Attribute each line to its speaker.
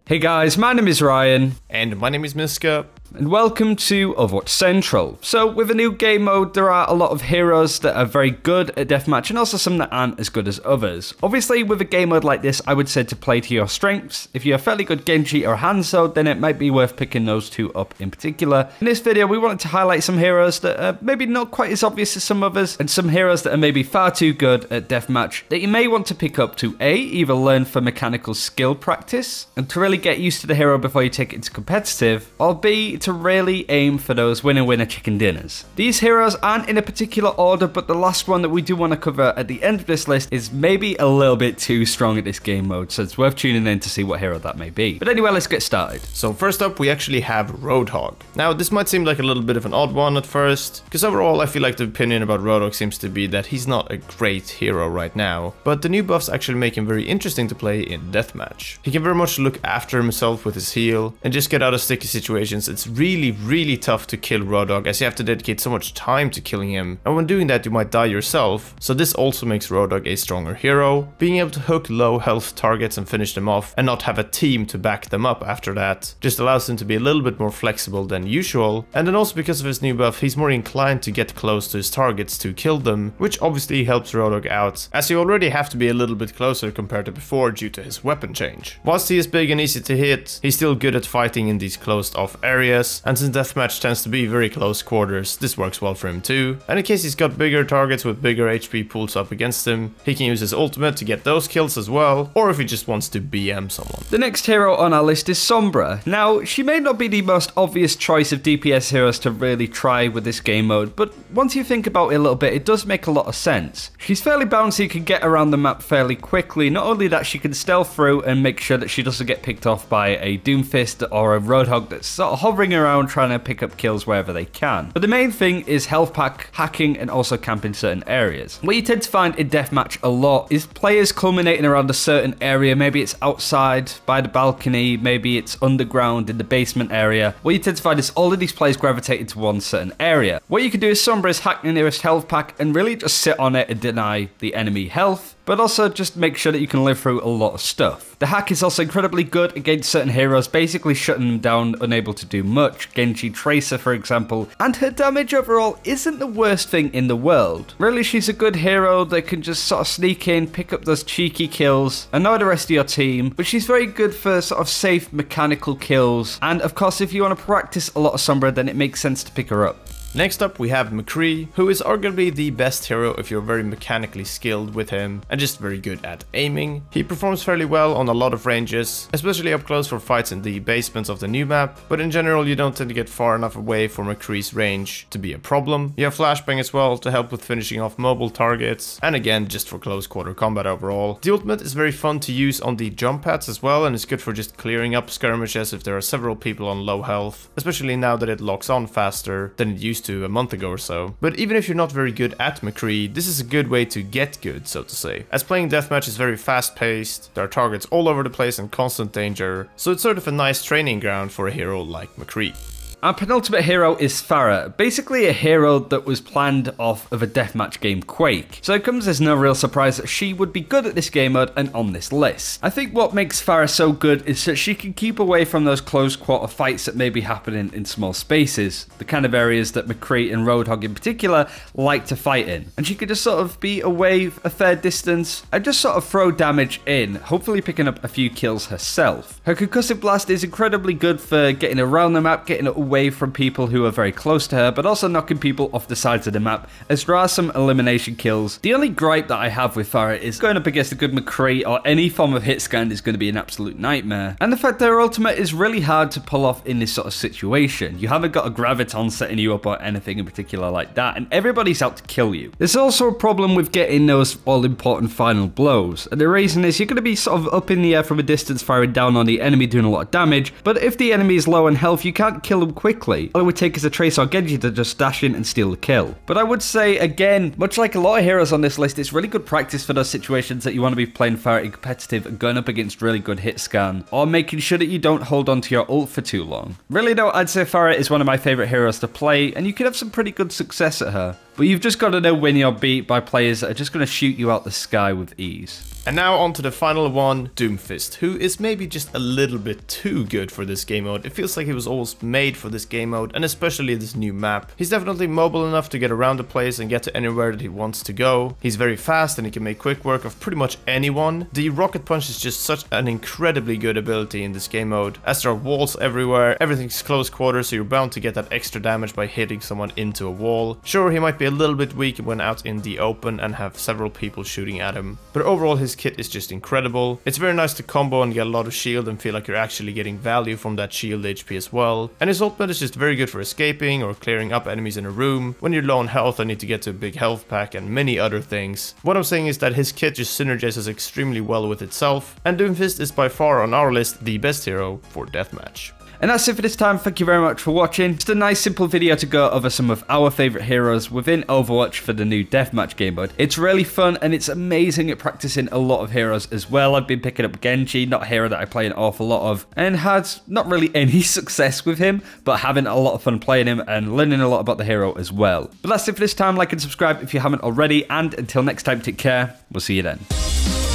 Speaker 1: Hey guys, my name is Ryan.
Speaker 2: And my name is Miska.
Speaker 1: And welcome to Overwatch Central. So with a new game mode, there are a lot of heroes that are very good at deathmatch and also some that aren't as good as others. Obviously with a game mode like this, I would say to play to your strengths. If you're a fairly good Genji or Hanzo, then it might be worth picking those two up in particular. In this video, we wanted to highlight some heroes that are maybe not quite as obvious as some others, and some heroes that are maybe far too good at deathmatch that you may want to pick up to A, either learn for mechanical skill practice, and to really get used to the hero before you take it to competitive, or B, to really aim for those winner chicken dinners. These heroes aren't in a particular order, but the last one that we do want to cover at the end of this list is maybe a little bit too strong at this game mode, so it's worth tuning in to see what hero that may be. But anyway, let's get started.
Speaker 2: So first up, we actually have Roadhog. Now, this might seem like a little bit of an odd one at first, because overall I feel like the opinion about Roadhog seems to be that he's not a great hero right now, but the new buffs actually make him very interesting to play in deathmatch. He can very much look after himself with his heal and just get out of sticky situations. It's really tough to kill Roadhog, as you have to dedicate so much time to killing him, and when doing that you might die yourself, so this also makes Roadhog a stronger hero. Being able to hook low health targets and finish them off and not have a team to back them up after that just allows him to be a little bit more flexible than usual, and then also because of his new buff he's more inclined to get close to his targets to kill them, which obviously helps Roadhog out, as you already have to be a little bit closer compared to before due to his weapon change. Whilst he is big and easy to hit, he's still good at fighting in these closed off areas, and since deathmatch tends to be very close quarters, this works well for him too. And in case he's got bigger targets with bigger HP pools up against him, he can use his ultimate to get those kills as well, or if he just wants to BM someone.
Speaker 1: The next hero on our list is Sombra. Now, she may not be the most obvious choice of DPS heroes to really try with this game mode, but once you think about it a little bit, it does make a lot of sense. She's fairly bouncy, can get around the map fairly quickly. Not only that, she can stealth through and make sure that she doesn't get picked off by a Doomfist or a Roadhog that's sort of hovering around trying to pick up kills wherever they can. But the main thing is health pack, hacking, and also camping certain areas. What you tend to find in deathmatch a lot is players culminating around a certain area. Maybe it's outside by the balcony, maybe it's underground in the basement area. What you tend to find is all of these players gravitate to one certain area. What you can do is Sombra is hack the nearest health pack and really just sit on it and deny the enemy health, but also just make sure that you can live through a lot of stuff. The hack is also incredibly good against certain heroes, basically shutting them down, unable to do much. Genji Tracer, for example, and her damage overall isn't the worst thing in the world. Really, she's a good hero that can just sort of sneak in, pick up those cheeky kills, annoy the rest of your team, but she's very good for sort of safe mechanical kills, and of course if you want to practice a lot of Sombra, then it makes sense to pick her up.
Speaker 2: Next up we have McCree, who is arguably the best hero if you're very mechanically skilled with him and just very good at aiming. He performs fairly well on a lot of ranges, especially up close for fights in the basements of the new map, but in general you don't tend to get far enough away for McCree's range to be a problem. You have flashbang as well to help with finishing off mobile targets, and again just for close quarter combat overall. The ultimate is very fun to use on the jump pads as well, and it's good for just clearing up skirmishes if there are several people on low health, especially now that it locks on faster than it used to a month ago or so. But even if you're not very good at McCree, this is a good way to get good, so to say, as playing deathmatch is very fast paced, there are targets all over the place and constant danger, so it's sort of a nice training ground for a hero like McCree.
Speaker 1: Our penultimate hero is Pharah, basically a hero that was planned off of a deathmatch game Quake, so it comes as no real surprise that she would be good at this game mode and on this list. I think what makes Pharah so good is that she can keep away from those close quarter fights that may be happening in small spaces, the kind of areas that McCree and Roadhog in particular like to fight in, and she can just sort of be away a fair distance and just sort of throw damage in, hopefully picking up a few kills herself. Her concussive blast is incredibly good for getting around the map, getting away from people who are very close to her, but also knocking people off the sides of the map, as there are some elimination kills. The only gripe that I have with Pharah is going up against a good McCree or any form of hit scan is going to be an absolute nightmare, and the fact that her ultimate is really hard to pull off in this sort of situation. You haven't got a graviton setting you up or anything in particular like that, and everybody's out to kill you. There's also a problem with getting those all-important final blows, and the reason is you're going to be sort of up in the air from a distance firing down on the enemy doing a lot of damage, but if the enemy is low on health you can't kill them quickly. All it would take is a Tracer or Genji to just dash in and steal the kill. But I would say, again, much like a lot of heroes on this list, it's really good practice for those situations that you want to be playing Pharah in competitive and going up against really good hit scan, or making sure that you don't hold on to your ult for too long. Really though, I'd say Pharah is one of my favourite heroes to play, and you could have some pretty good success at her. But you've just got to know when you're beat by players that are just going to shoot you out the sky with ease.
Speaker 2: And now on to the final one, Doomfist, who is maybe just a little bit too good for this game mode. It feels like he was almost made for this game mode, and especially this new map. He's definitely mobile enough to get around the place and get to anywhere that he wants to go. He's very fast and he can make quick work of pretty much anyone. The rocket punch is just such an incredibly good ability in this game mode, as there are walls everywhere, everything's close quarters, so you're bound to get that extra damage by hitting someone into a wall. Sure, he might be a little bit weak when out in the open and have several people shooting at him, but overall his kit is just incredible. It's very nice to combo and get a lot of shield and feel like you're actually getting value from that shield HP as well. And his ultimate is just very good for escaping or clearing up enemies in a room when you're low on health and need to get to a big health pack and many other things. What I'm saying is that his kit just synergizes extremely well with itself, and Doomfist is by far on our list the best hero for deathmatch.
Speaker 1: And that's it for this time. Thank you very much for watching. Just a nice simple video to go over some of our favourite heroes within Overwatch for the new deathmatch game mode. It's really fun and it's amazing at practicing a lot of heroes as well. I've been picking up Genji, not a hero that I play an awful lot of, and had not really any success with him, but having a lot of fun playing him and learning a lot about the hero as well. But that's it for this time. Like and subscribe if you haven't already, and until next time, take care. We'll see you then.